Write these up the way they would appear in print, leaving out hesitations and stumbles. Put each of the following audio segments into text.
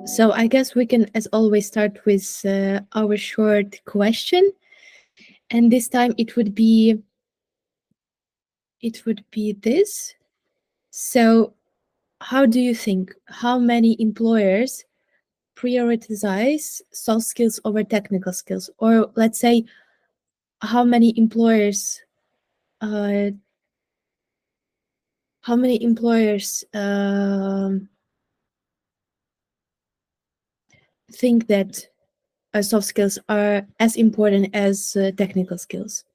So I guess we can, as always, start with our short question, and this time it would be this. So, how do you think? How many employers prioritize soft skills over technical skills, or let's say, how many employers? Uh, how many employers think that soft skills are as important as technical skills?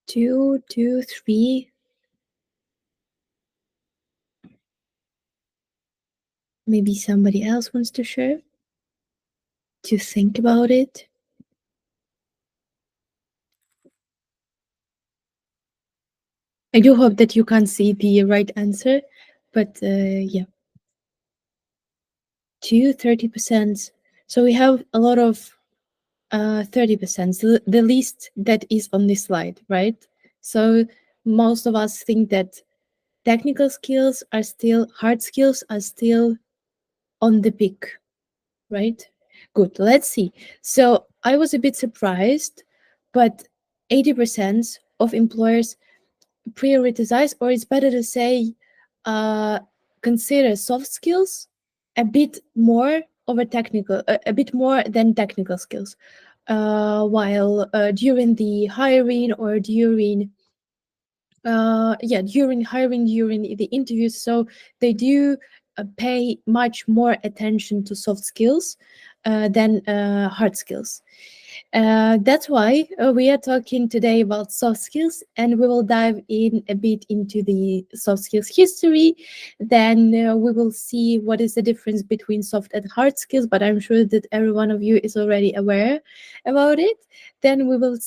Two, three. Maybe somebody else wants to share to think about it. I do hope that you can't see the right answer, but yeah, 30%. So we have a lot of 30%, the least that is on this slide, right? So most of us think that technical skills are still, hard skills are still on the peak, right? Good, let's see. So I was a bit surprised, but 80% of employers prioritize, or it's better to say, uh, consider soft skills a bit more over technical, a bit more than technical skills. While during the hiring or during hiring, during the interviews, so they do pay much more attention to soft skills than hard skills. That's why we are talking today about soft skills, and we will dive in a bit into the soft skills history. Then we will see what is the difference between soft and hard skills, but I'm sure that every one of you is already aware about it. Then we will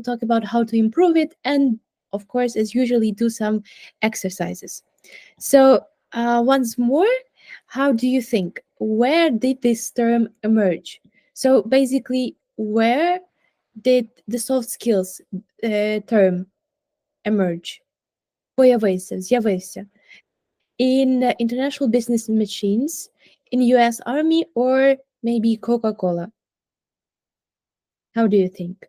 talk about how to improve it, and of course, as usually, do some exercises. So, once more, how do you think? Where did this term emerge? So, basically, where did the soft skills term emerge? З'явився. In international business machines, in US Army, or maybe Coca-Cola? How do you think?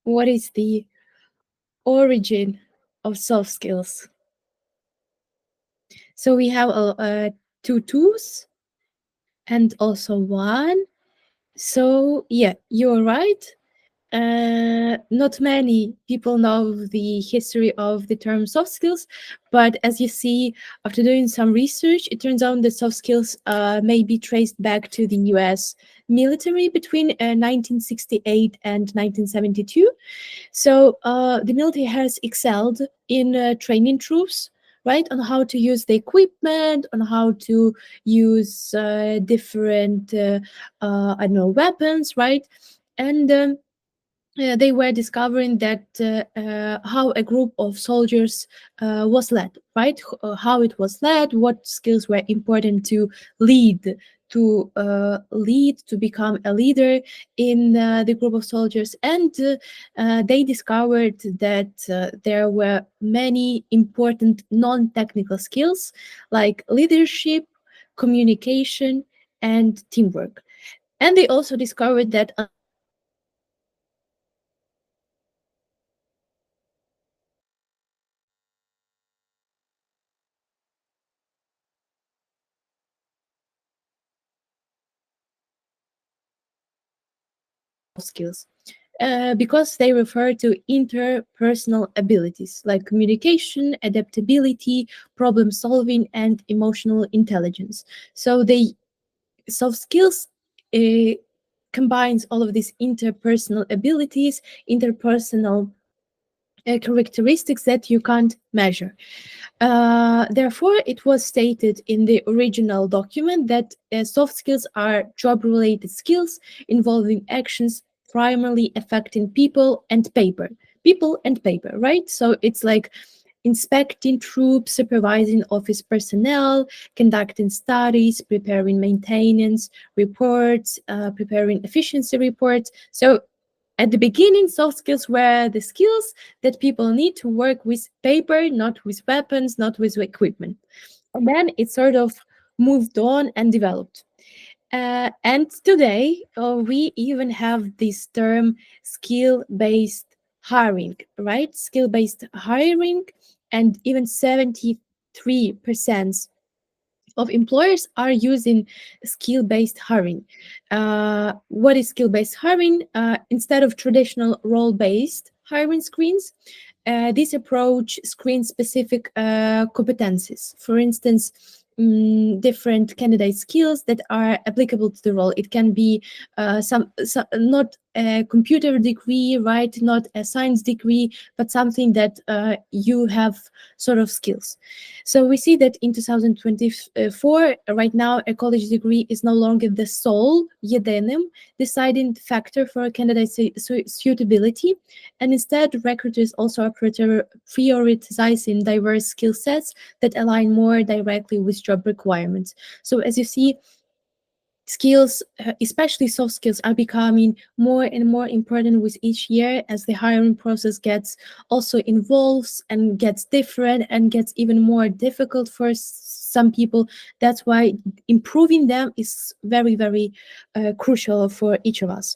What is the origin of soft skills? So we have two twos and also one. So yeah, you're right. Not many people know the history of the term soft skills, but as you see, after doing some research, it turns out that soft skills may be traced back to the US military between 1968 and 1972. So the military has excelled in training troops, right, on how to use the equipment, on how to use different, I don't know, weapons, right? And they were discovering that how a group of soldiers was led, right? How it was led, what skills were important to lead, lead, to become a leader in the group of soldiers. And they discovered that there were many important non-technical skills like leadership, communication, and teamwork. And they also discovered that skills because they refer to interpersonal abilities like communication, adaptability, problem solving, and emotional intelligence. So the soft skills uh, combines all of these interpersonal abilities, interpersonal characteristics that you can't measure. Therefore, it was stated in the original document that soft skills are job related skills involving actions primarily affecting people and paper. People and paper, right? So it's like inspecting troops, supervising office personnel, conducting studies, preparing maintenance reports, preparing efficiency reports. So at the beginning, soft skills were the skills that people need to work with paper, not with weapons, not with equipment. And then it sort of moved on and developed. And today, we even have this term skill based hiring, right? Skill based hiring, and even 73% of employers are using skill-based hiring. What is skill-based hiring? Instead of traditional role-based hiring screens, this approach screens specific competencies. For instance, different candidate skills that are applicable to the role. It can be some not a computer degree, right? Not a science degree, but something that you have sort of skills. So we see that in 2024, right now, a college degree is no longer the sole jedynym deciding factor for a candidate's suitability, and instead, recruiters also are prioritizing diverse skill sets that align more directly with job requirements. So as you see, skills, especially soft skills, are becoming more and more important with each year as the hiring process gets also involves and gets different and gets even more difficult for some people. That's why improving them is very, very crucial for each of us.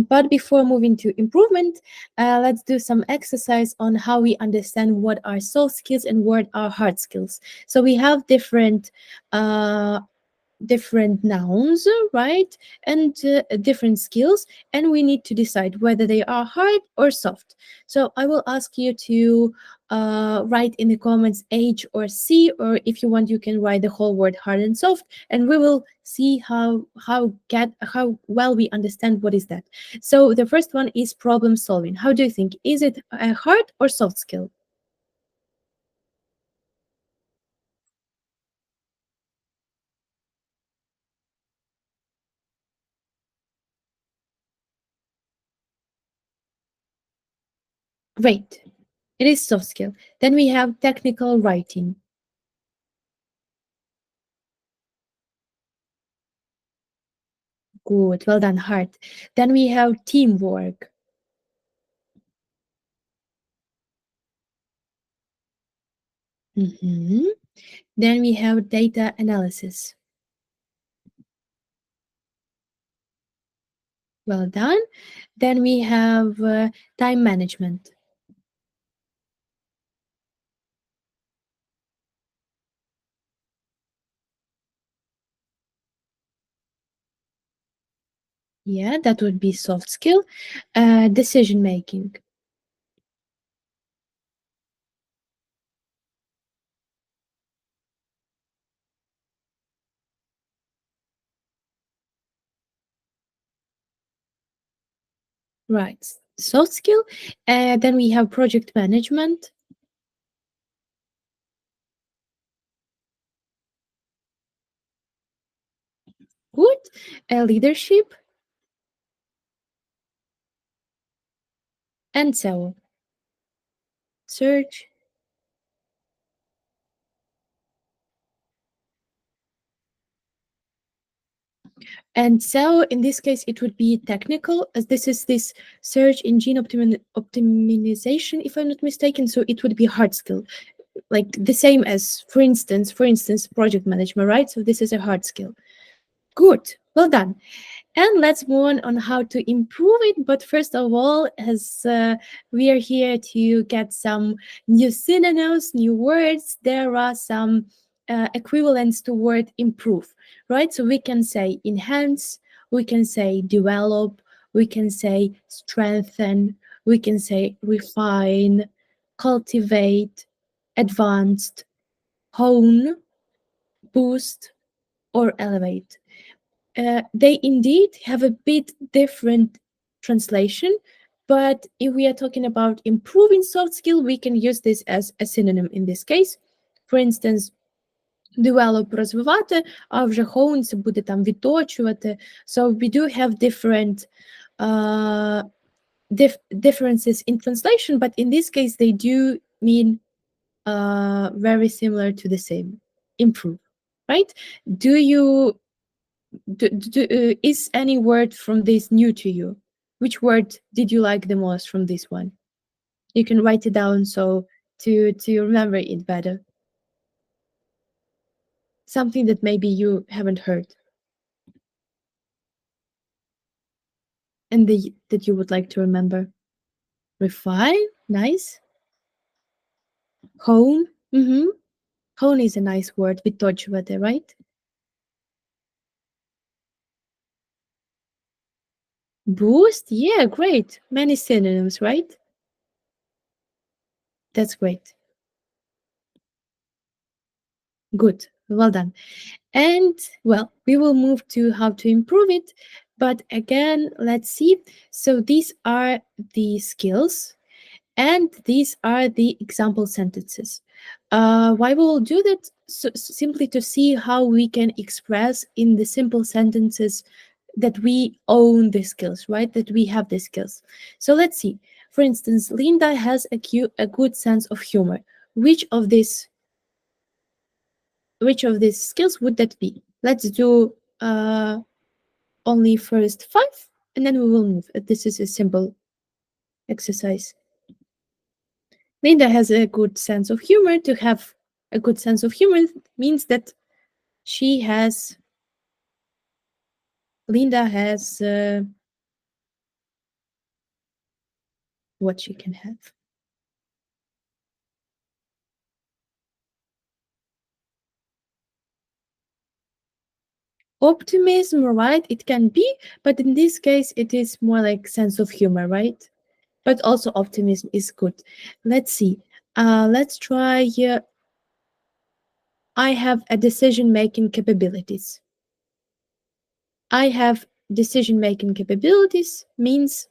But before moving to improvement, let's do some exercise on how we understand what are soft skills and what are hard skills. So we have uh, different nouns, right? And different skills, and we need to decide whether they are hard or soft. So I will ask you to write in the comments H or C, or if you want, you can write the whole word hard and soft, and we will see how well we understand what is that. So the first one is problem solving. How do you think? Is it a hard or soft skill? Great. It is soft skill. Then we have technical writing. Good, well done, Hart. Then we have teamwork. Mhm. Then we have data analysis. Well done. Then we have time management. Yeah, that would be soft skill. Decision making. Right. Soft skill. Then we have project management. Good. Leadership and so on. Search. And so in this case, it would be technical, as this is this search engine optimization, if I'm not mistaken. So it would be hard skill, like the same as, for instance, project management, right? So this is a hard skill. Good, well done. And let's move on how to improve it. But first of all, as we are here to get some new synonyms, new words, there are some equivalents to word improve, right? So we can say enhance, we can say develop, we can say strengthen, we can say refine, cultivate, advanced, hone, boost, or elevate. They indeed have a bit different translation, but if we are talking about improving soft skill, we can use this as a synonym in this case. for instance, develop, розвивати, а вже hone це буде там відточувати. So we do have different differences in translation, but in this case they do mean very similar to the same. Improve, right? Do you is any word from this new to you? Which word did you like the most from this one? You can write it down so to remember it better. Something that maybe you haven't heard and that you would like to remember. Refine, nice. Hone, hone is a nice word. Відточувати, right? Boost, yeah, great. Many synonyms, right? That's great. Good, well done. And well, we will move to how to improve it. But again, let's see. So these are the skills and these are the example sentences. Why we will do that? Simply to see how we can express in the simple sentences that we own the skills, right? That we have the skills. So let's see. For instance, Linda has a good sense of humor. Which of these skills would that be? Let's do only first 5 and then we will move. This is a simple exercise. Linda has a good sense of humor. To have a good sense of humor means that Linda has what she can have. Optimism, right? It can be, but in this case, it is more like sense of humor, right? But also optimism is good. Let's see. Let's try here. I have a decision-making capabilities. I have decision-making capabilities means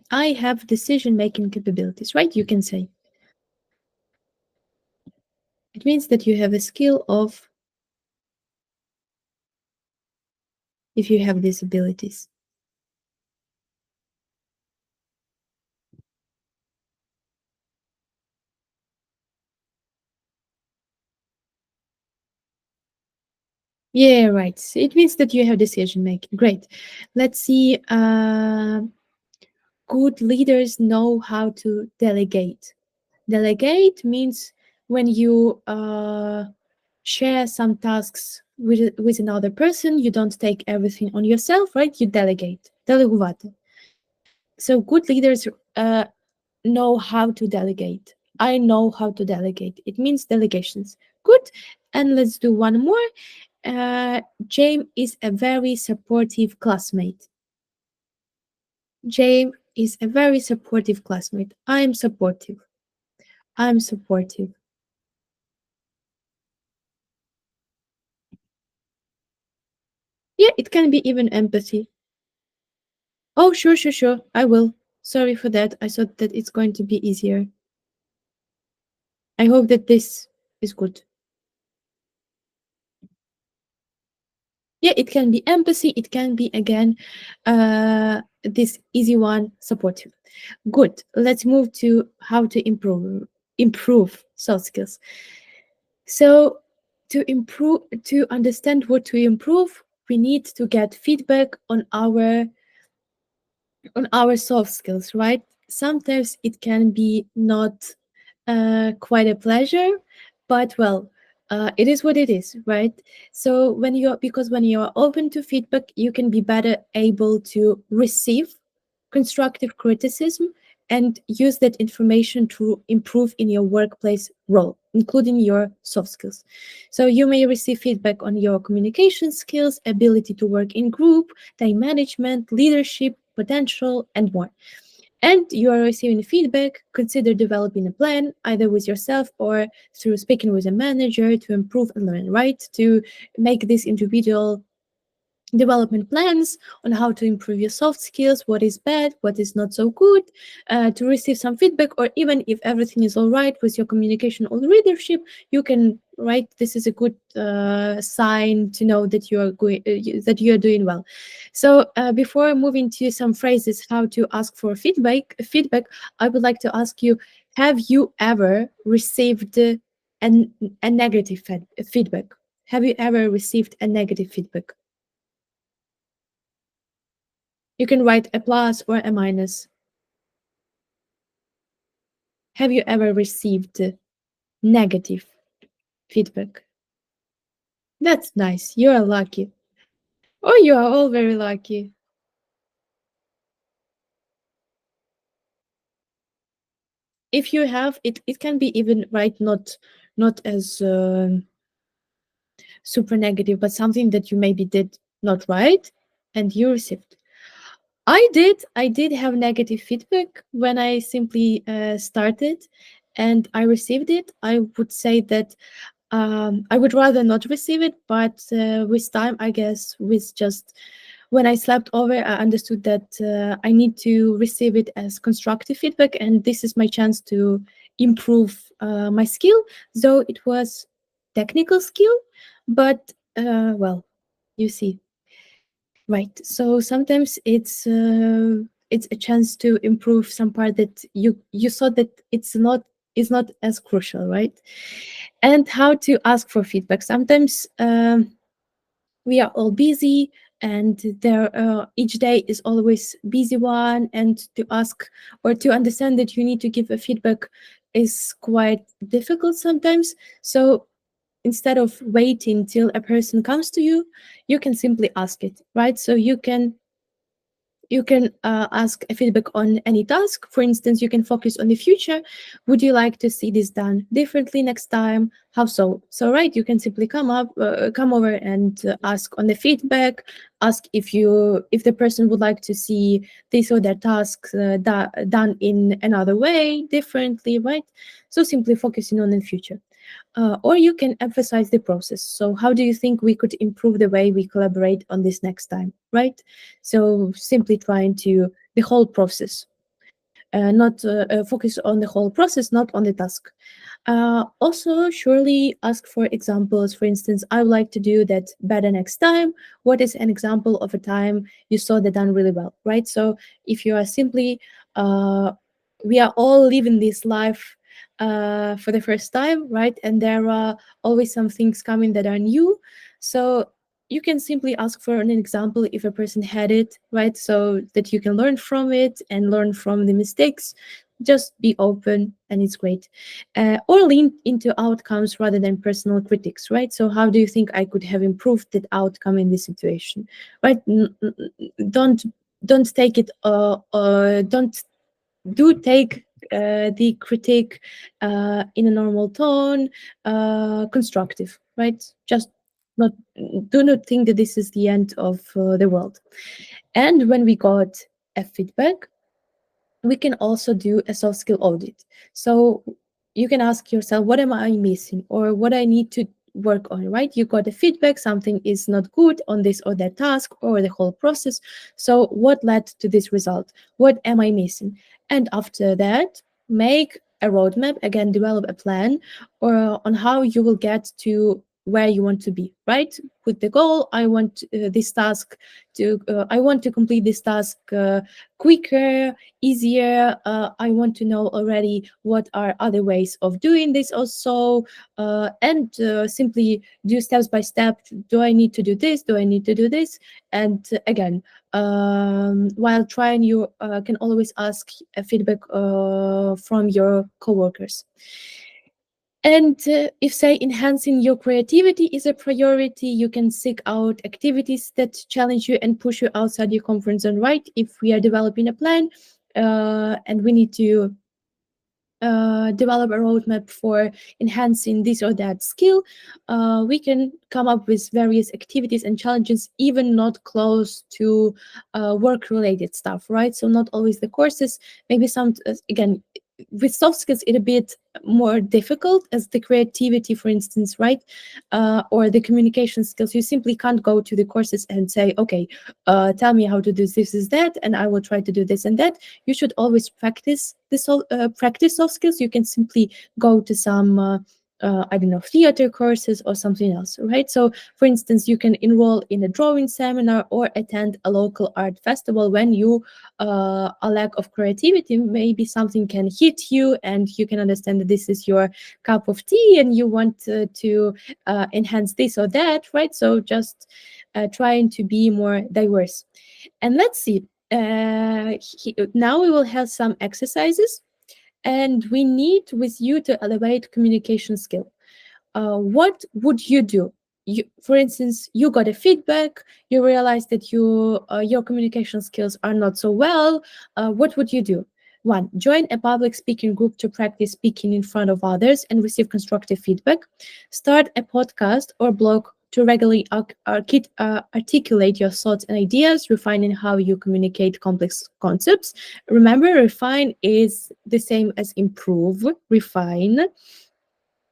I have decision-making capabilities, right? You can say. It means that you have a skill of if you have these abilities. Yeah, right. It means that you have decision making. Great. Let's see. Good leaders know how to delegate. Delegate means when you share some tasks with another person, you don't take everything on yourself, right? You delegate. Делегувати. So good leaders know how to delegate. I know how to delegate. It means delegations. Good. And let's do one more. James is a very supportive classmate. James is a very supportive classmate. I'm supportive. I'm supportive. Yeah, it can be even empathy. Oh, sure. I will. Sorry for that. I thought that it's going to be easier. I hope that this is good. Yeah, it can be empathy. It can be, again, this easy one, supportive. Good. Let's move to how to improve soft skills. So to understand what to improve, we need to get feedback on our soft skills, right? Sometimes it can be not quite a pleasure, but well, it is what it is, right? So when you're open to feedback, you can be better able to receive constructive criticism and use that information to improve in your workplace role, including your soft skills. So you may receive feedback on your communication skills, ability to work in group, time management, leadership, potential, and more. And you are receiving feedback, consider developing a plan either with yourself or through speaking with a manager to improve and learn, right? To make this individual development plans on how to improve your soft skills, what is bad, what is not so good, to receive some feedback, or even if everything is all right with your communication or leadership, you can write this is a good sign to know that you are going that you are doing well. So before moving to some phrases how to ask for feedback, I would like to ask you, have you ever received a negative feedback? Have you ever received a negative feedback? You can write a plus or a minus. Have you ever received negative feedback? That's nice. You are lucky. Oh, you are all very lucky. If you have it, it can be even right, not as super negative, but something that you maybe did not right, and you received. I did have negative feedback when I simply started, and I received it. I would say that I would rather not receive it, but with time, I guess, with just when I slept over, I understood that I need to receive it as constructive feedback, and this is my chance to improve my skill. Though it was technical skill, but well, you see, right? So sometimes it's a chance to improve some part that you thought that it's not is not as crucial, right? And how to ask for feedback. Sometimes we are all busy, and there each day is always busy one, and to ask or to understand that you need to give a feedback is quite difficult sometimes. So instead of waiting till a person comes to you, you can simply ask it, right? So you can ask a feedback on any task. For instance, you can focus on the future. Would you like to see this done differently next time? How so? So, right, you can simply come over and ask on the feedback. Ask if the person would like to see this or that task done in another way, differently, right? So, simply focusing on the future. Or you can emphasize the process. So, how do you think we could improve the way we collaborate on this next time, right? So, simply trying to the whole process, not focus on the whole process, not on the task. Also, surely ask for examples. For instance, I would like to do that better next time. What is an example of a time you saw that done really well, right? So, if you are simply, uh, we are all living this life for the first time, right? And there are always some things coming that are new. So, you can simply ask for an example if a person had it, right? So that you can learn from it and learn from the mistakes. Just be open, and it's great. Or lean into outcomes rather than personal critics, right? So how do you think I could have improved that outcome in this situation, right? Don't don't take it. Don't do take the critique in a normal tone, constructive, right? Just not do not think that this is the end of the world. And when we got a feedback, we can also do a soft skill audit. So you can ask yourself, what am I missing or what I need to work on, right? You got a feedback, something is not good on this or that task or the whole process. So what led to this result? What am I missing? And after that, make a roadmap, again, develop a plan or on how you will get to where you want to be, right? With the goal, I want this task I want to complete this task quicker, easier. I want to know already what are other ways of doing this also, and simply do steps by step. Do I need to do this? Do I need to do this? And again, while trying, you can always ask feedback from your coworkers. And if, say, enhancing your creativity is a priority, you can seek out activities that challenge you and push you outside your comfort zone, right? If we are developing a plan and we need to develop a roadmap for enhancing this or that skill, we can come up with various activities and challenges, even not close to work related stuff, right? So, not always the courses, maybe some, again, with soft skills, it a bit more difficult as the creativity, for instance, right? Or the communication skills. You simply can't go to the courses and say, okay, tell me how to do this is that, and I will try to do this and that. You should always practice soft skills. You can simply go to some I don't know, theater courses or something else, right? So, for instance, you can enroll in a drawing seminar or attend a local art festival when you a lack of creativity. Maybe something can hit you, and you can understand that this is your cup of tea, and you want to enhance this or that, right? So, just trying to be more diverse. And let's see. Now we will have some exercises, and we need with you to elevate communication skill. What would you do? For instance, you got a feedback, you realize that your communication skills are not so well. What would you do? One, join a public speaking group to practice speaking in front of others and receive constructive feedback. Start a podcast or blog to regularly articulate your thoughts and ideas, refining how you communicate complex concepts. Remember, refine is the same as improve, refine.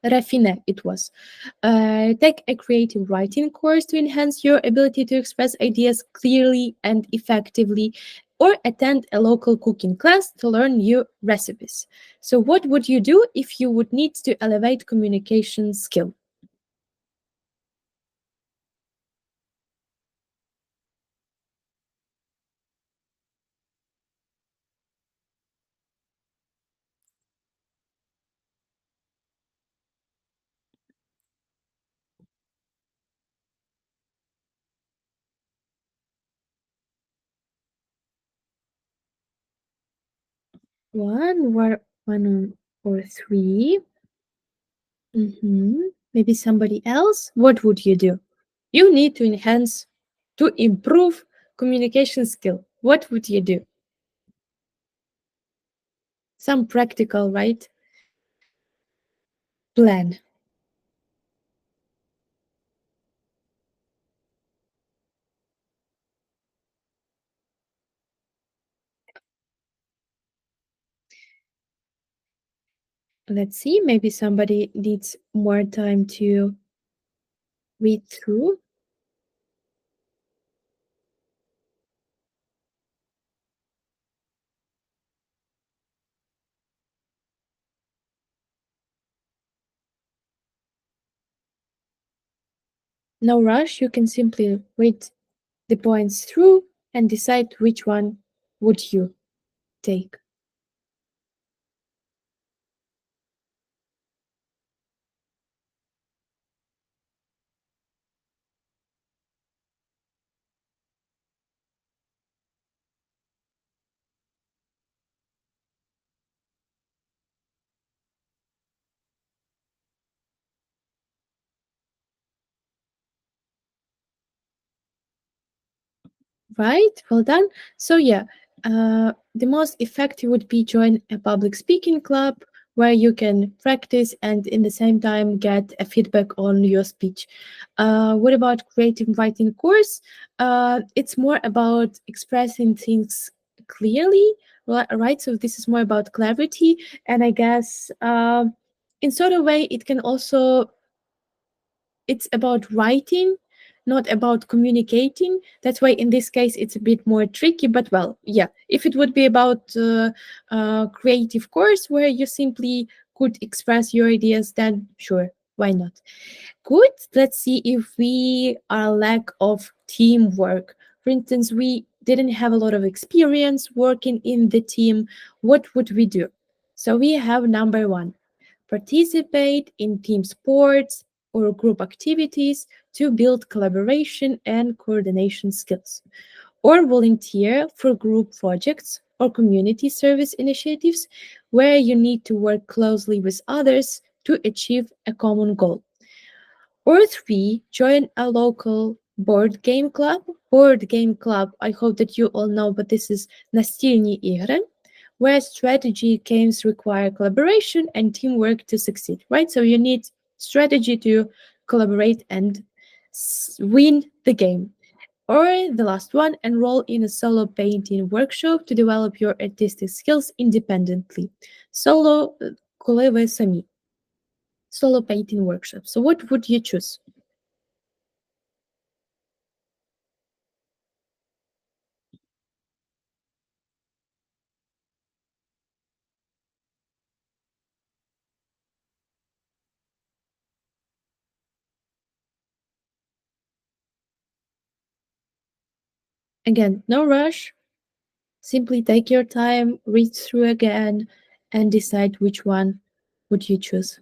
Raffine, it was. Take a creative writing course to enhance your ability to express ideas clearly and effectively, or attend a local cooking class to learn new recipes. So, what would you do if you would need to elevate communication skill? One or three. Maybe somebody else. What would you do? You need to enhance, to improve communication skill. What would you do? Some practical, right? Plan. Let's see, maybe somebody needs more time to read through. No rush, you can simply read the points through and decide which one would you take. Right, well done. So yeah, the most effective would be join a public speaking club where you can practice and in the same time get a feedback on your speech. What about creative writing course? It's more about expressing things clearly, right? So this is more about clarity, and I guess in sort of way it can also it's about writing, not about communicating. That's why in this case it's a bit more tricky. But well, yeah, if it would be about creative course where you simply could express your ideas, then sure, why not? Good. Let's see if we are lack of teamwork. For instance, we didn't have a lot of experience working in the team. What would we do? So we have number one, participate in team sports or group activities to build collaboration and coordination skills, or volunteer for group projects or community service initiatives where you need to work closely with others to achieve a common goal. Or three, join a local board game club. Board game club, I hope that you all know, but this is настільні ігри, where strategy games require collaboration and teamwork to succeed, right? So you need strategy to collaborate and win the game. Or the last one, enroll in a solo painting workshop to develop your artistic skills independently. Solo коли ви самі. Solo painting workshop. So what would you choose? Again, no rush. Simply take your time, read through again, and decide which one would you choose.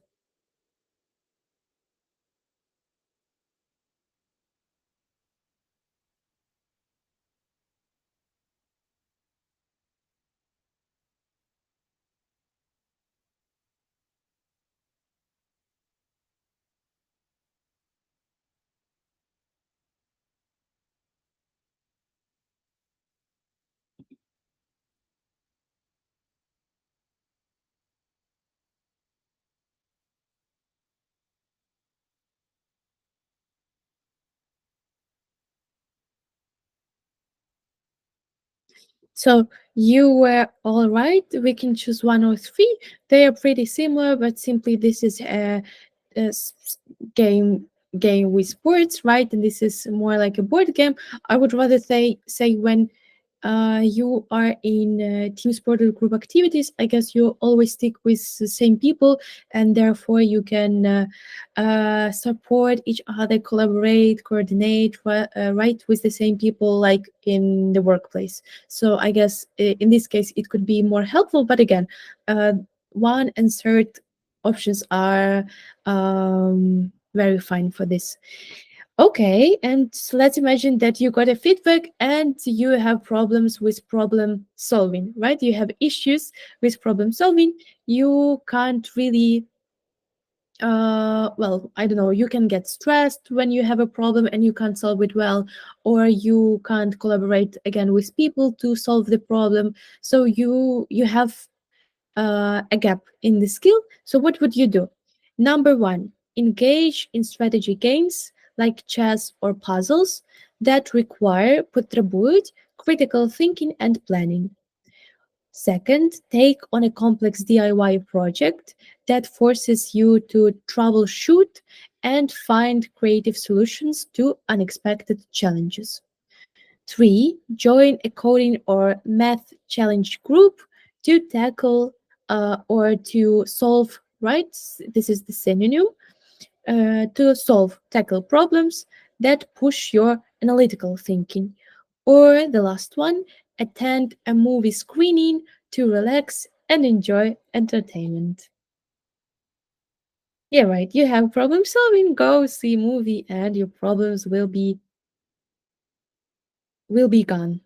So you were all right. We can choose one or three. They are pretty similar, but simply this is a game with sports, right? And this is more like a board game. I would rather say when you are in team sport or group activities, I guess you always stick with the same people, and therefore you can support each other, collaborate, coordinate, right, with the same people, like in the workplace. So I guess in this case it could be more helpful. But again, one and third options are very fine for this. Okay, and let's imagine that you got a feedback and you have problems with problem solving, right? You have issues with problem solving. You can't really, well, I don't know, you can get stressed when you have a problem and you can't solve it well, or you can't collaborate again with people to solve the problem. So you have a gap in the skill. So what would you do? Number one, engage in strategy games like chess or puzzles that require потребують critical thinking and planning. Second, take on a complex DIY project that forces you to troubleshoot and find creative solutions to unexpected challenges. Three, join a coding or math challenge group to tackle or to solve, right? This is the synonym, to solve, tackle problems that push your analytical thinking. Or the last one, attend a movie screening to relax and enjoy entertainment. Yeah, right. You have problem solving, go see movie and your problems will be gone.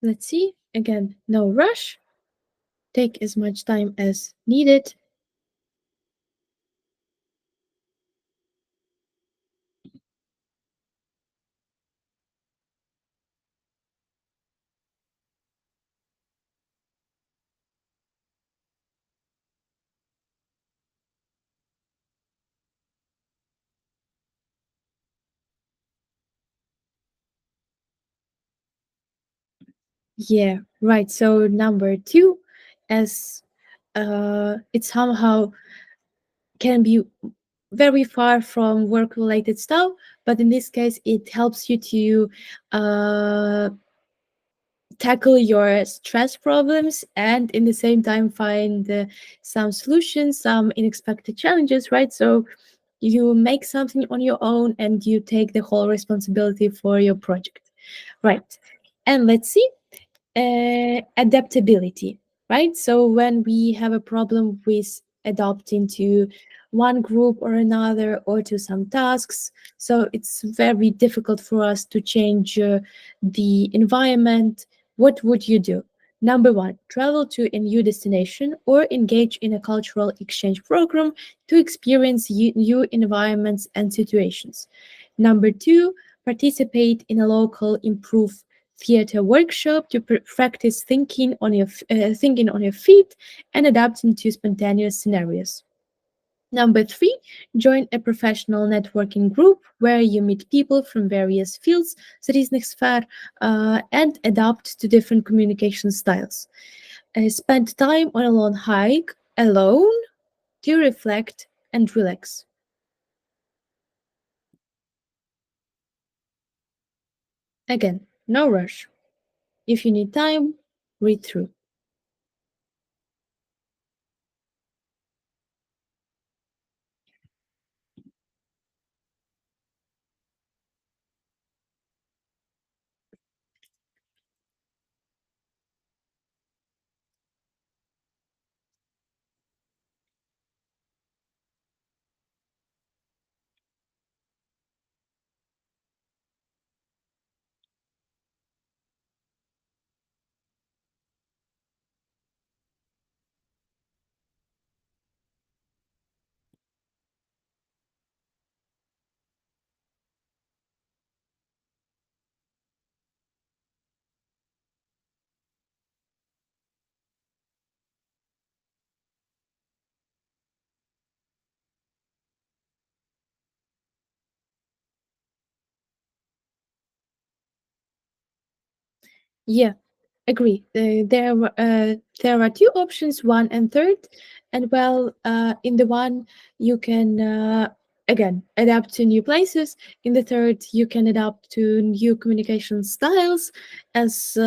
Let's see. Again, no rush. Take as much time as needed. Yeah, right. So number two, as it somehow can be very far from work related stuff, but in this case it helps you to uh, tackle your stress problems and in the same time find some solutions, some unexpected challenges, right? So you make something on your own and you take the whole responsibility for your project, right? And let's see, adaptability, right? So when we have a problem with adapting to one group or another or to some tasks, so it's very difficult for us to change the environment. What would you do? Number one, travel to a new destination or engage in a cultural exchange program to experience new environments and situations. Number two, participate in a local improve theater workshop to practice thinking on your feet and adapting to spontaneous scenarios. Number three, join a professional networking group where you meet people from various fields, sfär, and adapt to different communication styles. Spend time on a long hike alone to reflect and relax. Again, no rush. If you need time, read through. Yeah, agree. There are two options, one and third, and well, in the one you can again adapt to new places. In the third, you can adapt to new communication styles. As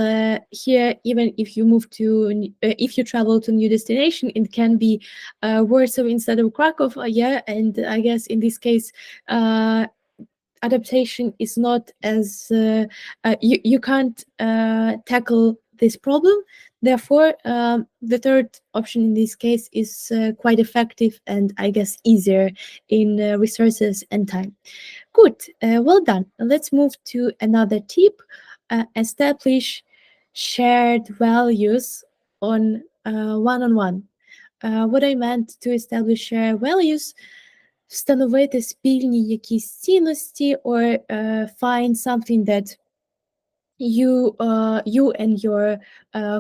here, even if you if you travel to new destination, it can be Warsaw instead of Krakow. Yeah, and I guess in this case, adaptation is not as you can't tackle this problem. Therefore, the third option in this case is quite effective and I guess easier in resources and time. Good, well done. Let's move to another tip. Establish shared values on one. What I meant to establish shared values, встановити спільні якісь цінності or find something that you and your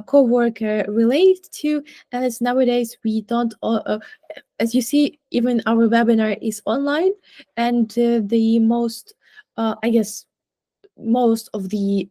coworker relate to, as nowadays we don't as you see, even our webinar is online, and the most I guess most of the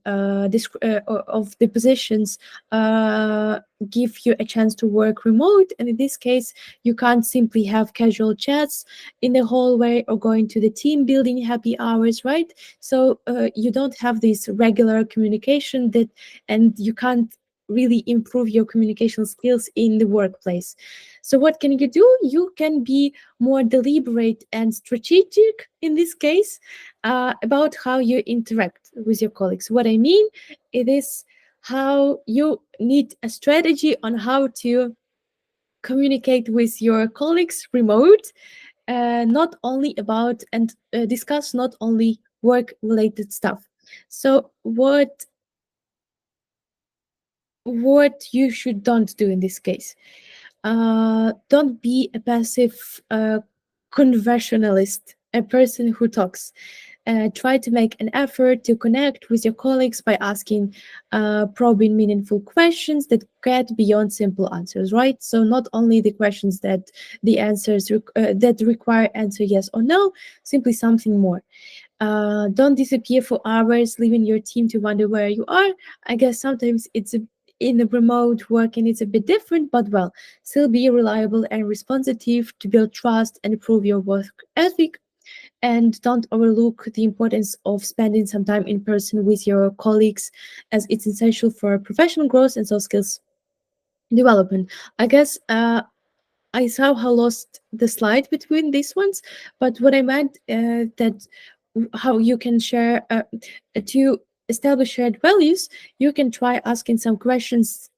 positions uh, give you a chance to work remote, and in this case you can't simply have casual chats in the hallway or going to the team building happy hours, right? So you don't have this regular communication that, and you can't really improve your communication skills in the workplace. So what can you do? You can be more deliberate and strategic in this case about how you interact with your colleagues. What I mean, it is how you need a strategy on how to communicate with your colleagues remote, not only about and discuss not only work related stuff. So what you should don't do in this case, don't be a passive conversationalist, a person who talks. Try to make an effort to connect with your colleagues by asking probing, meaningful questions that get beyond simple answers, right? So not only the questions that the answers that require answer yes or no, simply something more. Don't disappear for hours, leaving your team to wonder where you are. I guess sometimes in the remote working it's a bit different, but well, still be reliable and responsive to build trust and improve your work ethic. And don't overlook the importance of spending some time in person with your colleagues, as it's essential for professional growth and soft skills development. I guess I somehow lost the slide between these ones, but what I meant that how you can share to establish shared values, you can try asking some questions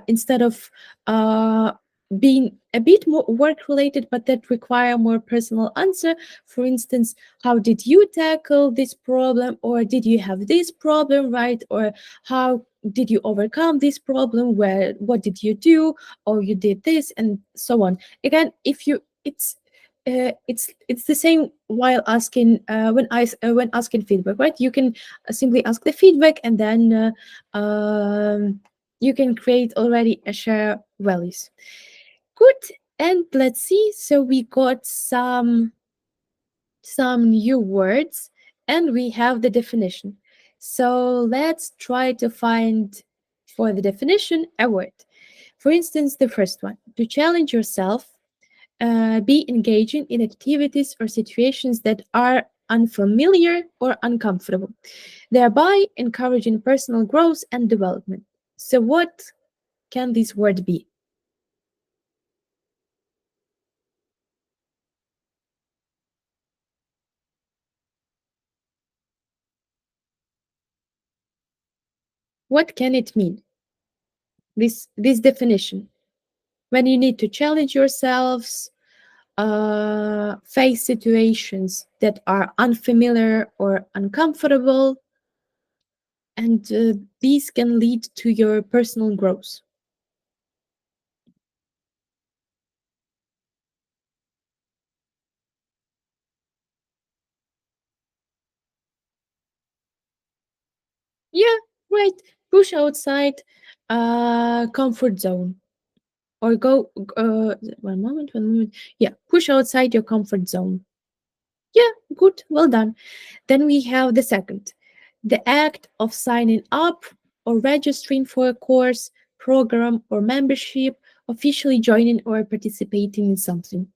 instead of uh, being a bit more work related, but that require more personal answer. For instance, how did you tackle this problem, or did you have this problem, right? Or how did you overcome this problem? Where what did you do? Or you did this, and so on. Again, if you it's the same while asking when asking feedback, right? You can simply ask the feedback, and then you can create already a share values. Good. And let's see. So we got some new words, and we have the definition. So let's try to find for the definition a word. For instance, the first one, to challenge yourself, be engaging in activities or situations that are unfamiliar or uncomfortable, thereby encouraging personal growth and development. So, what can this word be? What can it mean? This definition. When you need to challenge yourselves, face situations that are unfamiliar or uncomfortable, and these can lead to your personal growth. Yeah, right. Push outside comfort zone, or go one moment. Yeah, push outside your comfort zone. Yeah, good. Well done. Then we have the second. The act of signing up or registering for a course, program, or membership, officially joining or participating in something.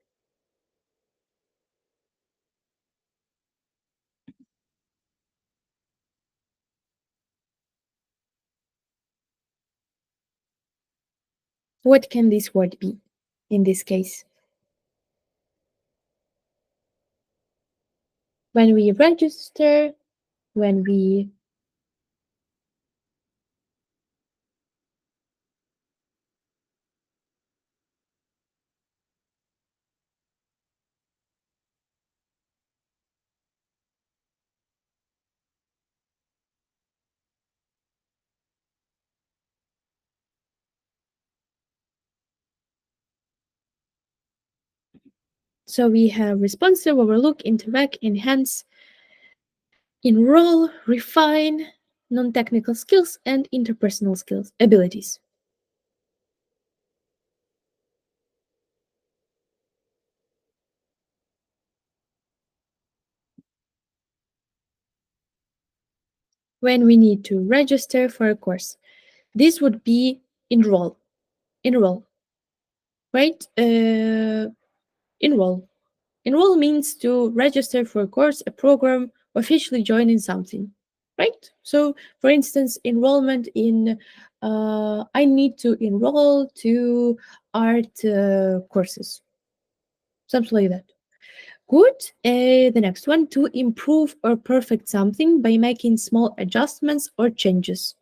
What can this word be in this case? When we register, when we so we have responsive, overlook, interact, enhance, enroll, refine, non-technical skills, and interpersonal skills, abilities. When we need to register for a course, this would be enroll. Enroll, right? Enroll. Enroll means to register for a course, a program, officially joining something, right? So, for instance, enrollment in, I need to enroll to art courses, something like that. Good. The next one, to improve or perfect something by making small adjustments or changes.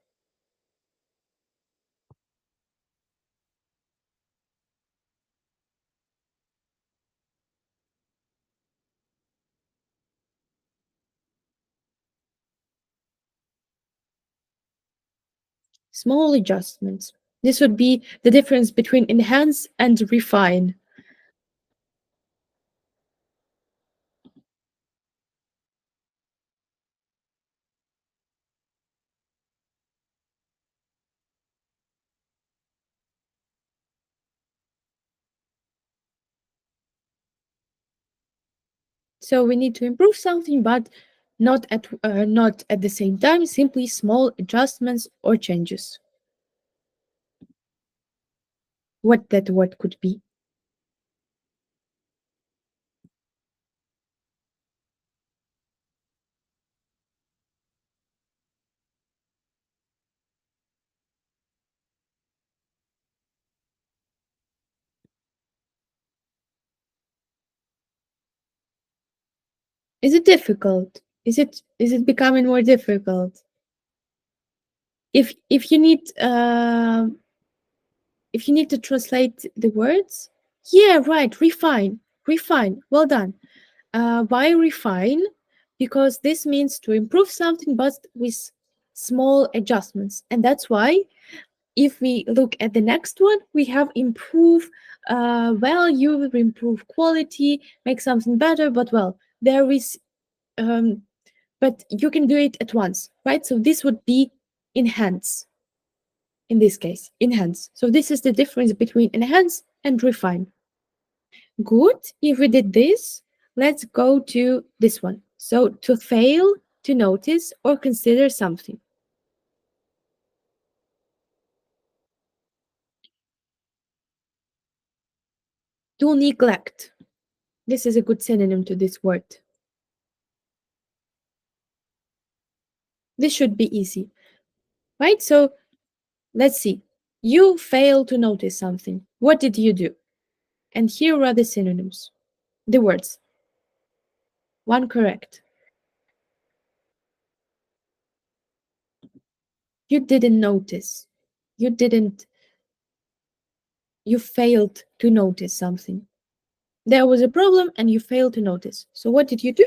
Small adjustments. This would be the difference between enhance and refine. So we need to improve something, but not at the same time. Simply small adjustments or changes. What that word could be. Is it difficult? Is it becoming more difficult? If you need if you need to translate the words, yeah, right, refine, refine. Well done. Why refine? Because this means to improve something, but with small adjustments, and that's why if we look at the next one, we have improve value, improve quality, make something better. But well, there is, um, but you can do it at once, right? So this would be enhance in this case, enhance. So this is the difference between enhance and refine. Good. If we did this, let's go to this one. So to fail to notice or consider something. To neglect. This is a good synonym to this word. This should be easy, right? So let's see. You fail to notice something. What did you do? And here are the synonyms. The words. One correct. You didn't notice. You didn't, you failed to notice something. There was a problem and you failed to notice. So what did you do?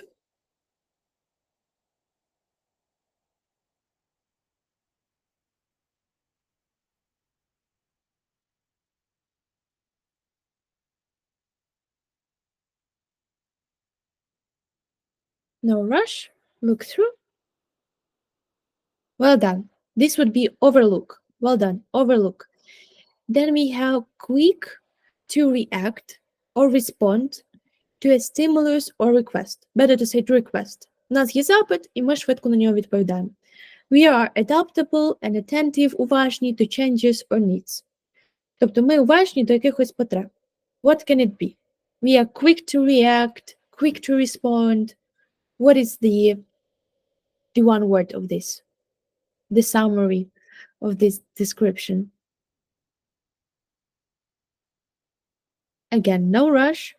No rush. Look through. Well done. This would be overlook. Well done. Overlook. Then we have quick to react or respond to a stimulus or request. Better to say to request. У нас є запит, і ми швидко на нього відповідаємо. We are adaptable and attentive, уважні to changes or needs. Тобто ми уважні до якихось потреб. What can it be? We are quick to react, quick to respond. What is the one word of this? The summary of this description. Again, no rush.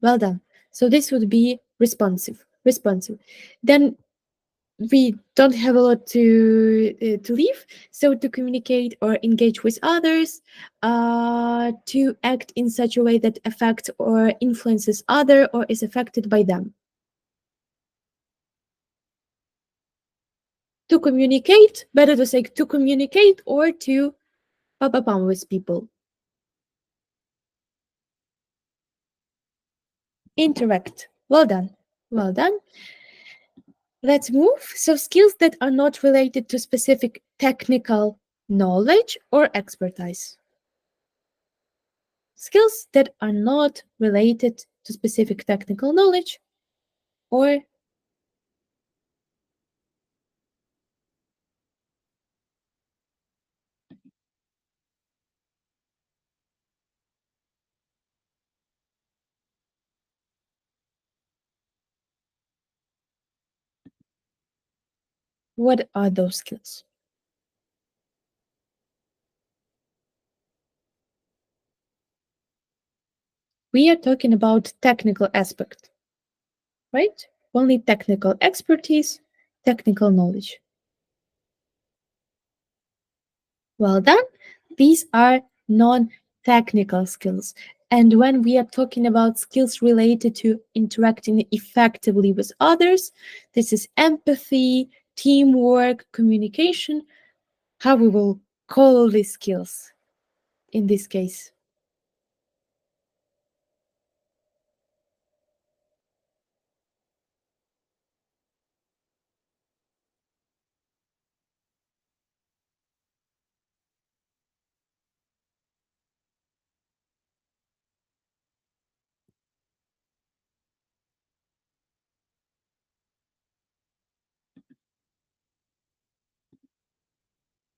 Well done. So this would be responsive. Responsive. Then we don't have a lot to leave. So to communicate or engage with others, to act in such a way that affects or influences other or is affected by them. To communicate, better to say to communicate or to pam with people. Interact. Well done. Well done. Let's move. So skills that are not related to specific technical knowledge or expertise. Skills that are not related to specific technical knowledge or what are those skills? We are talking about technical aspect, right? Only technical expertise, technical knowledge. Well done. These are non-technical skills. And when we are talking about skills related to interacting effectively with others, this is empathy, teamwork, communication, how we will call these skills in this case.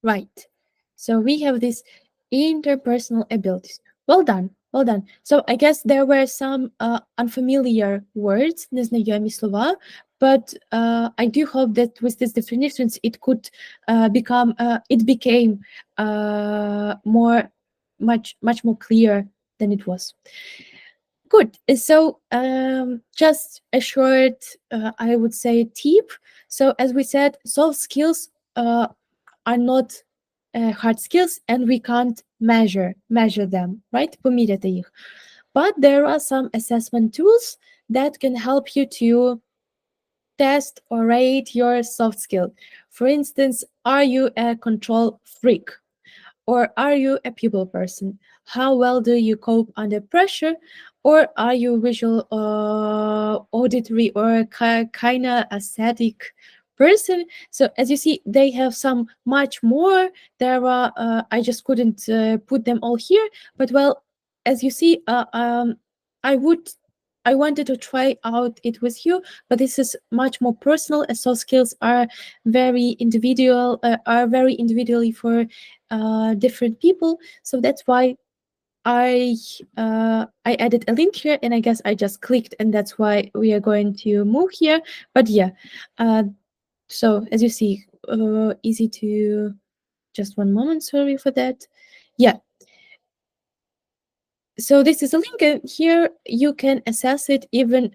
Right. So we have these interpersonal abilities. Well done, well done. So I guess there were some unfamiliar words, незнайомі слова, but I do hope that with these definitions it could it became more much more clear than it was. Good. So, just a short, I would say, tip. So, as we said, soft skills are not hard skills, and we can't measure them, right? Поміряти їх. But there are some assessment tools that can help you to test or rate your soft skill. For instance, are you a control freak? Or are you a people person? How well do you cope under pressure? Or are you visual, auditory, or kind of aesthetic person? So as you see, they have some much more. There are, I just couldn't put them all here, but well, as you see, I would. I wanted to try out it with you, but this is much more personal. As soft skills are very individually for different people. So that's why I added a link here, and I guess I just clicked, and that's why we are going to move here. But yeah, uh, so as you see, easy to just one moment. Sorry for that. Yeah. So this is a link, and here you can assess it even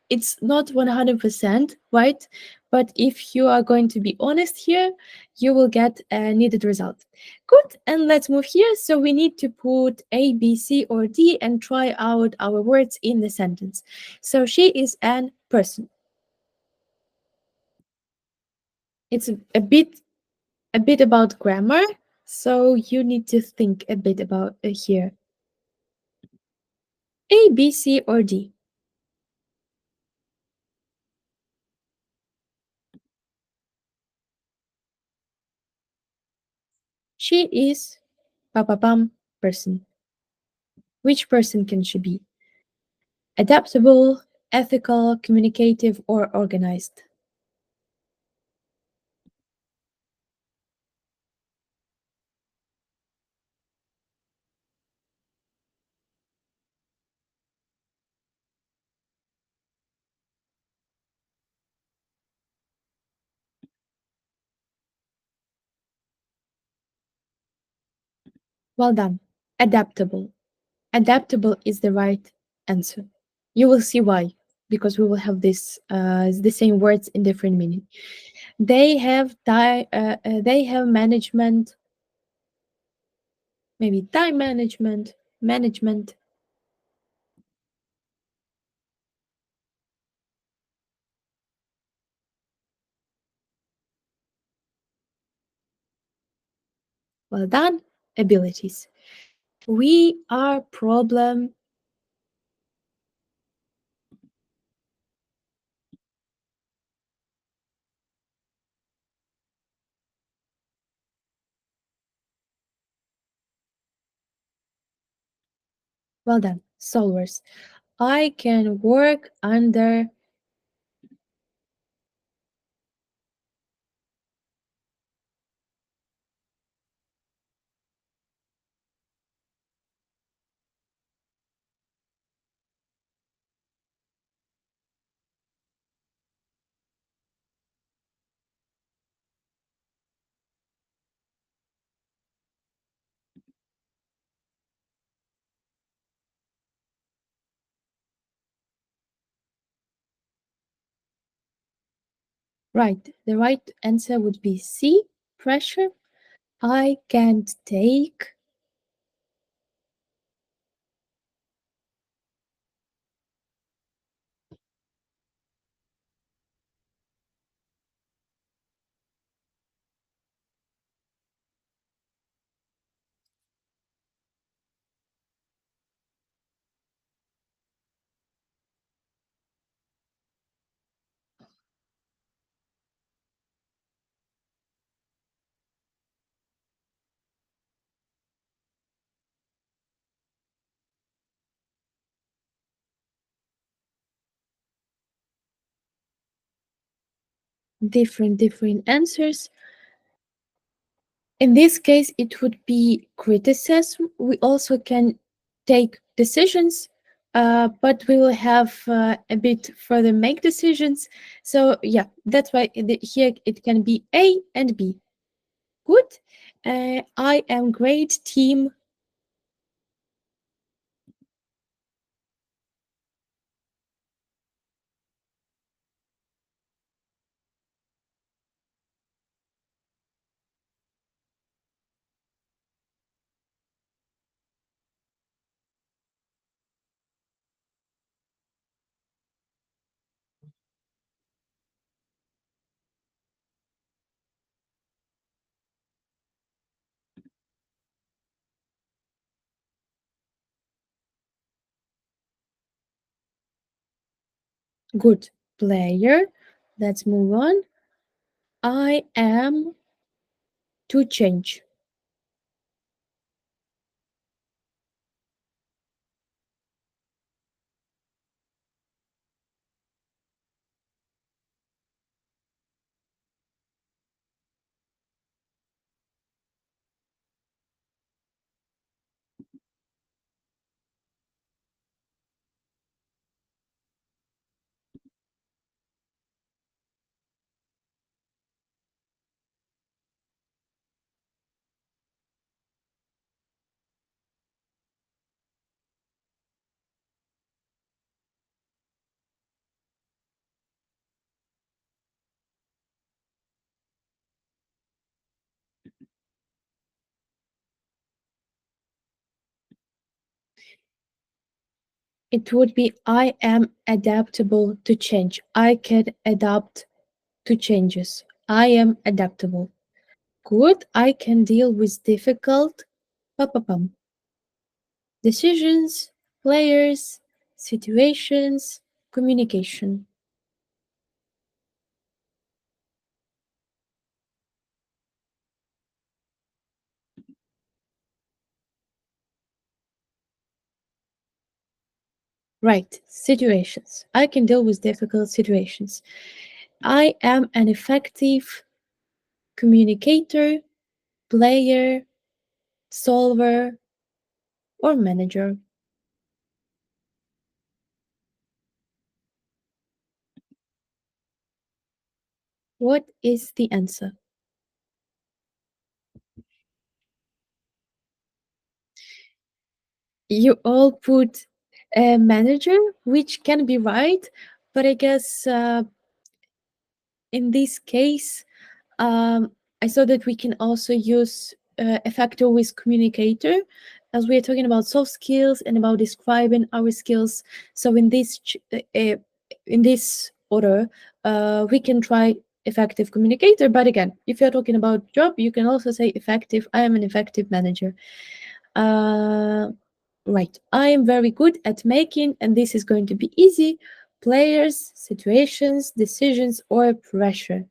it's not 100%, right? But if you are going to be honest here, you will get a needed result. Good, and let's move here. So we need to put A, B, C, or D and try out our words in the sentence. So she is an person. It's a bit about grammar, so you need to think a bit about here. A, B, C, or D. She is papapam person. Which person can she be? Adaptable, ethical, communicative, or organized. Well done. Adaptable. Adaptable is the right answer. You will see why, because we will have this the same words in different meaning. They have management, maybe time management, management. Well done. Abilities. We are problem. Well done. Solvers. I can work under. Right. The right answer would be C. Pressure. I can't take. Different answers. In this case, it would be criticism. We also can take decisions, but we will have a bit further make decisions. So yeah, that's why here it can be A and B. Good. I am great team. Good player. Let's move on. I am to change. It would be I am adaptable to change. I can adapt to changes. I am adaptable. Good. I can deal with difficult pa-pa-pam, decisions, players, situations, communication. Right. Situations. I can deal with difficult situations. I am an effective communicator, player, solver, or manager. What is the answer? You all put a manager, which can be right, but I guess in this case, I saw that we can also use a factor with communicator, as we are talking about soft skills and about describing our skills. So in this order, we can try effective communicator. But again, if you're talking about job, you can also say effective. I am an effective manager. Uh, right. I am very good at making, and this is going to be easy. Players, situations, decisions, or pressure.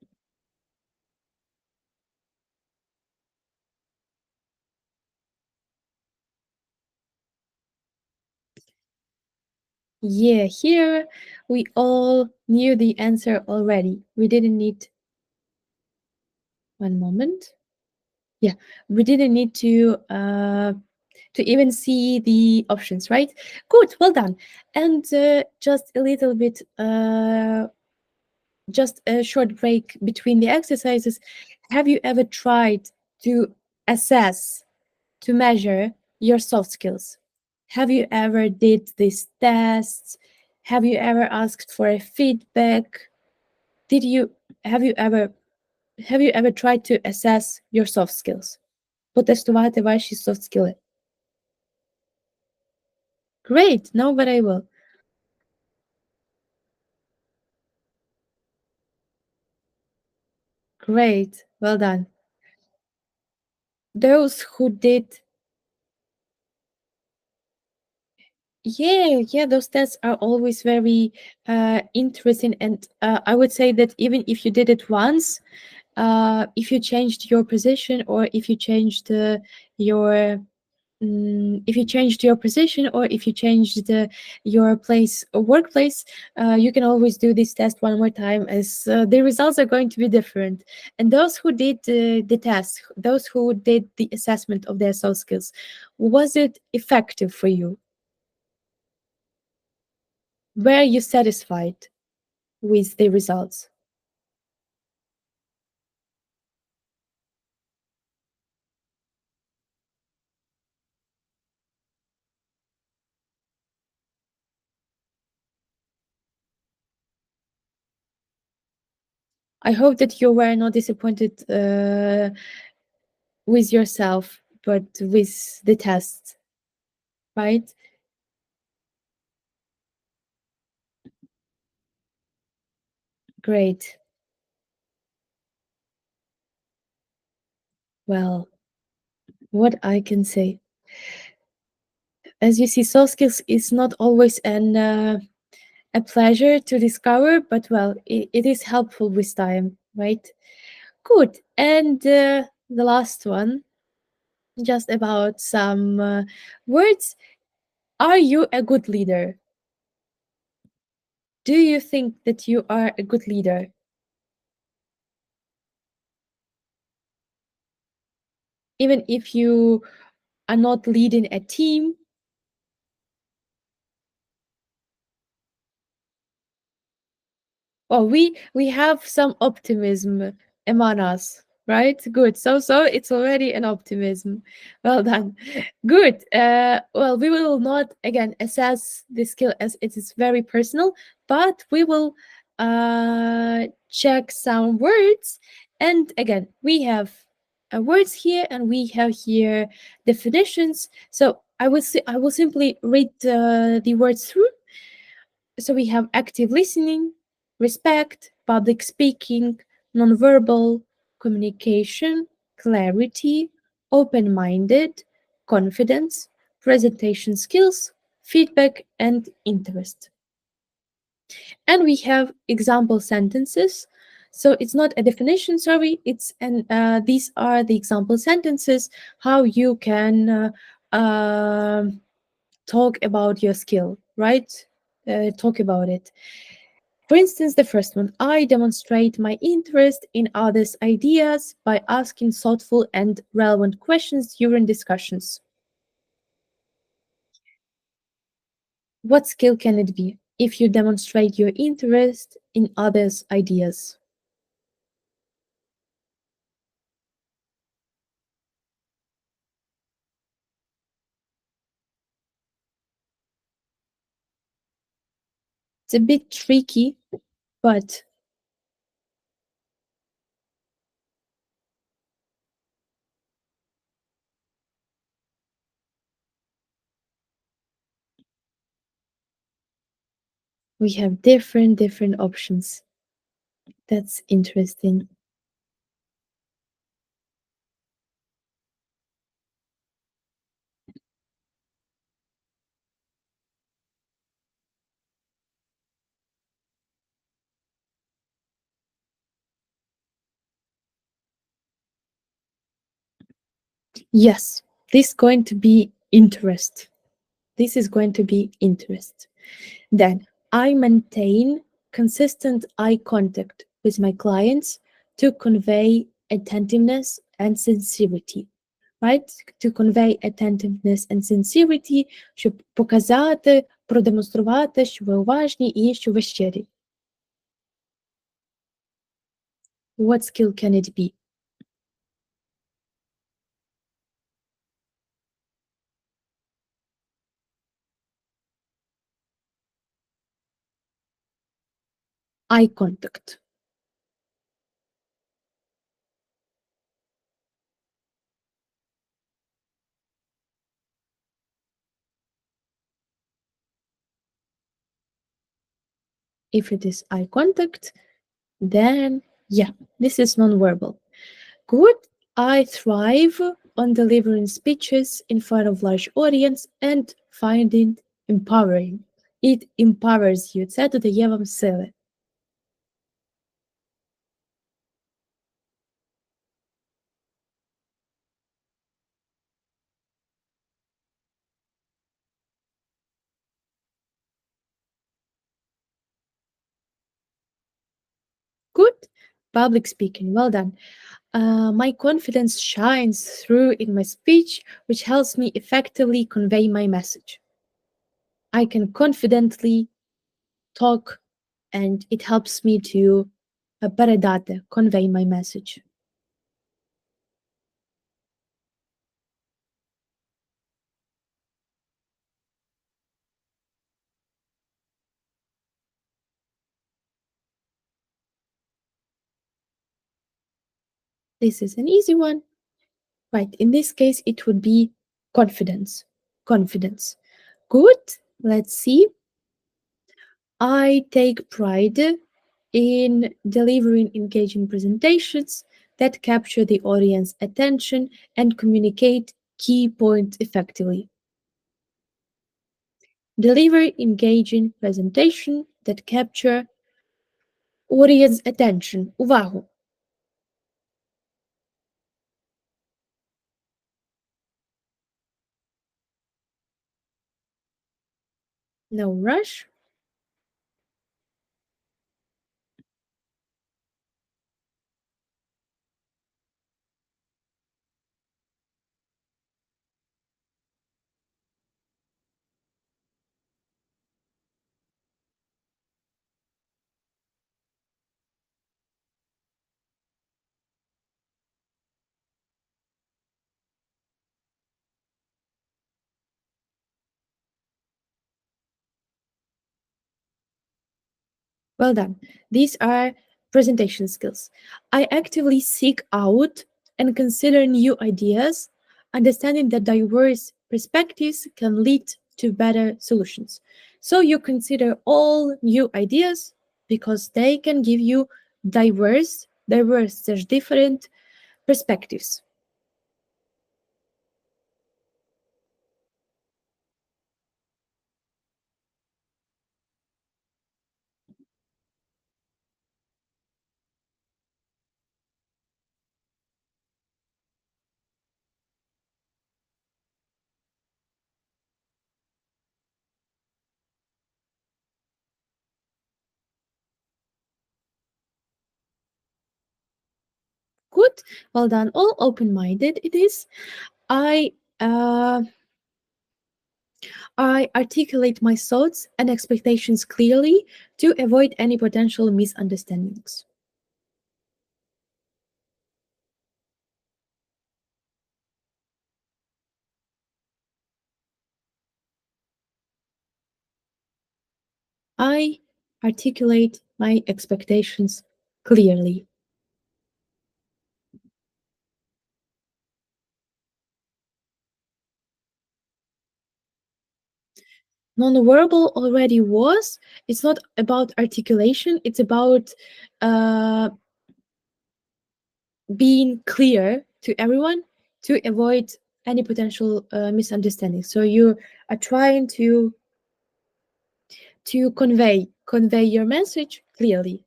Yeah, here we all knew the answer already. We didn't need one moment. Yeah, we didn't need to even see the options, right? Good, well done. And just a little bit, just a short break between the exercises. Have you ever tried to assess, to measure your soft skills? Have you ever did these tests? Have you ever asked for a feedback? Did you have you ever have you ever tried to assess your soft skills? Потестувати ваші soft skills. Great, no, but I will. Great, well done. Those who did, yeah, those tests are always very interesting, and I would say that even if you did it once, if you changed your position or if you changed your if you changed your position or if you changed your place or workplace, you can always do this test one more time, as the results are going to be different. And those who did the test, those who did the assessment of their soft skills, was it effective for you? Were you satisfied with the results? I hope that you were not disappointed with yourself, but with the test, right? Great. Well, what I can say, as you see, soft skills is not always a pleasure to discover, but well, it is helpful with time, right? Good. And the last one, just about some words. Are you a good leader? Do you think that you are a good leader? Even if you are not leading a team. Well, we have some optimism among us, right? Good. So it's already an optimism. Well done. Good. Well, we will not again assess the skill as it is very personal, but we will check some words. And again, we have words here, and we have here definitions. So I will simply read the words through. So we have active listening, respect, public speaking, nonverbal communication, clarity, open minded, confidence, presentation skills, feedback, and interest. And we have example sentences. So it's not a definition, sorry, it's an these are the example sentences how you can talk about your skill, right? Talk about it. For instance, the first one, I demonstrate my interest in others' ideas by asking thoughtful and relevant questions during discussions. What skill can it be if you demonstrate your interest in others' ideas? It's a bit tricky, but we have different options. That's interesting. Yes, this is going to be interest. This is going to be interest. Then I maintain consistent eye contact with my clients to convey attentiveness and sincerity. Right? To convey attentiveness and sincerity, щоб показати, продемонструвати, що ви уважні і що ви щирі. What skill can it be? Eye contact. If it is eye contact, then yeah, this is nonverbal. Good. I thrive on delivering speeches in front of large audience and find it empowering. It empowers you. Це додає вам сили. Public speaking, well done. My confidence shines through in my speech, which helps me effectively convey my message. I can confidently talk, and it helps me to передати, convey my message. This is an easy one. Right, in this case, it would be confidence. Confidence. Good. Let's see. I take pride in delivering engaging presentations that capture the audience attention and communicate key points effectively. Deliver engaging presentation that capture audience attention. Увагу. No rush. Well done. These are presentation skills. I actively seek out and consider new ideas, understanding that diverse perspectives can lead to better solutions. So you consider all new ideas because they can give you there's different perspectives. Good, well done. All open-minded it is. I uh, I articulate my thoughts and expectations clearly to avoid any potential misunderstandings. I articulate my expectations clearly. Nonverbal already was. It's not about articulation, it's about uh, being clear to everyone to avoid any potential misunderstanding. So you are trying to convey your message clearly.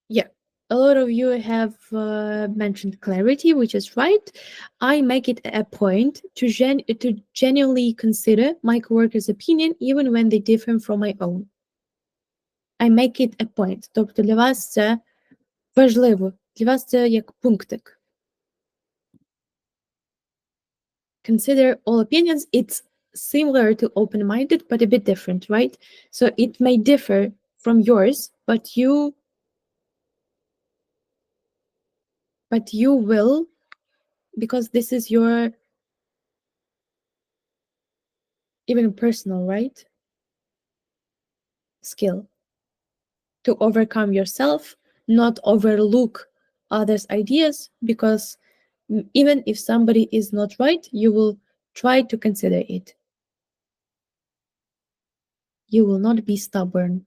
Yeah, a lot of you have mentioned clarity, which is right. I make it a point to genuinely consider my coworker's opinion, even when they differ from my own. I make it a point. Тобто для вас це важливо. Для вас це як пунктик. Consider all opinions. It's similar to open-minded, but a bit different, right? So it may differ from yours, but you will, because this is your even personal, right? Skill to overcome yourself, not overlook others' ideas, because even if somebody is not right, you will try to consider it. You will not be stubborn.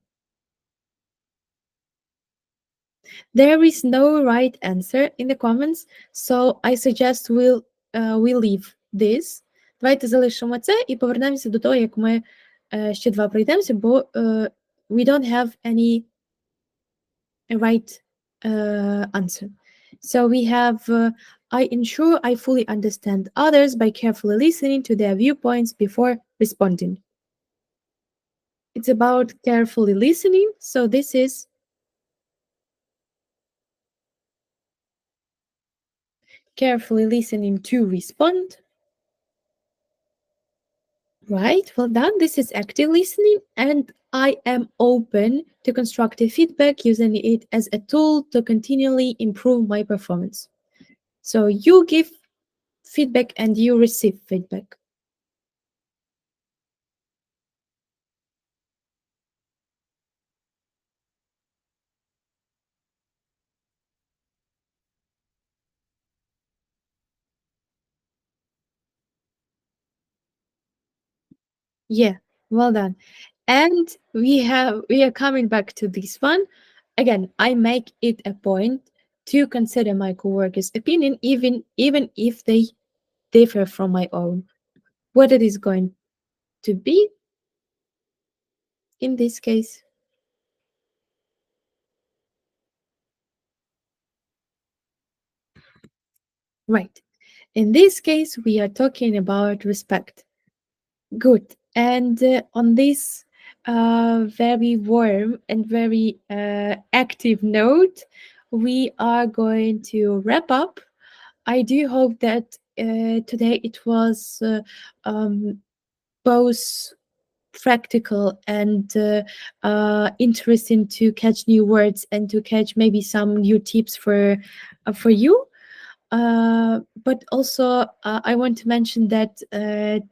There is no right answer in the comments, so I suggest we leave this. Давайте залишимо це і повернемося до того, як ми ще два пройдемося, бо we don't have any right answer. So we have I ensure I fully understand others by carefully listening to their viewpoints before responding. It's about carefully listening. So this is carefully listening to respond. Right, well done. This is active listening, and I am open to constructive feedback using it as a tool to continually improve my performance. So you give feedback and you receive feedback. Yeah, well done. And we are coming back to this one. Again, I make it a point to consider my coworkers' opinion even if they differ from my own. What it is going to be in this case. Right. In this case, we are talking about respect. Good. And on this very warm and very active note, we are going to wrap up. I do hope that today it was both practical and interesting to catch new words and to catch maybe some new tips for you. But also, I want to mention that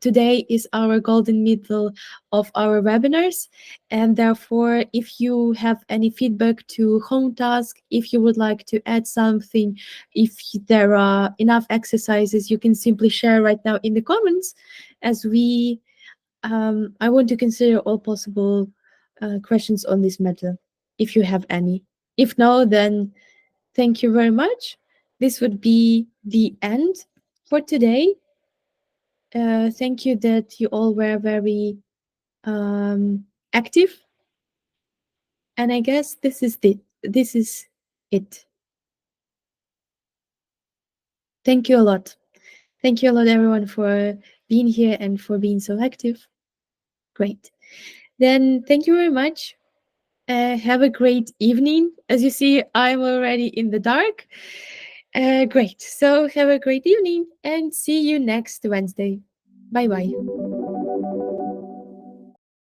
today is our golden middle of our webinars, and therefore, if you have any feedback to home task, if you would like to add something, if there are enough exercises, you can simply share right now in the comments, as I want to consider all possible questions on this matter, if you have any. If no, then thank you very much. This would be the end for today. Thank you that you all were very active, and I guess this is it. This is it. Thank you a lot. Thank you a lot, everyone, for being here and for being so active. Great. Then thank you very much. Have a great evening. As you see, I'm already in the dark. Great. So have a great evening and see you next Wednesday. Bye bye.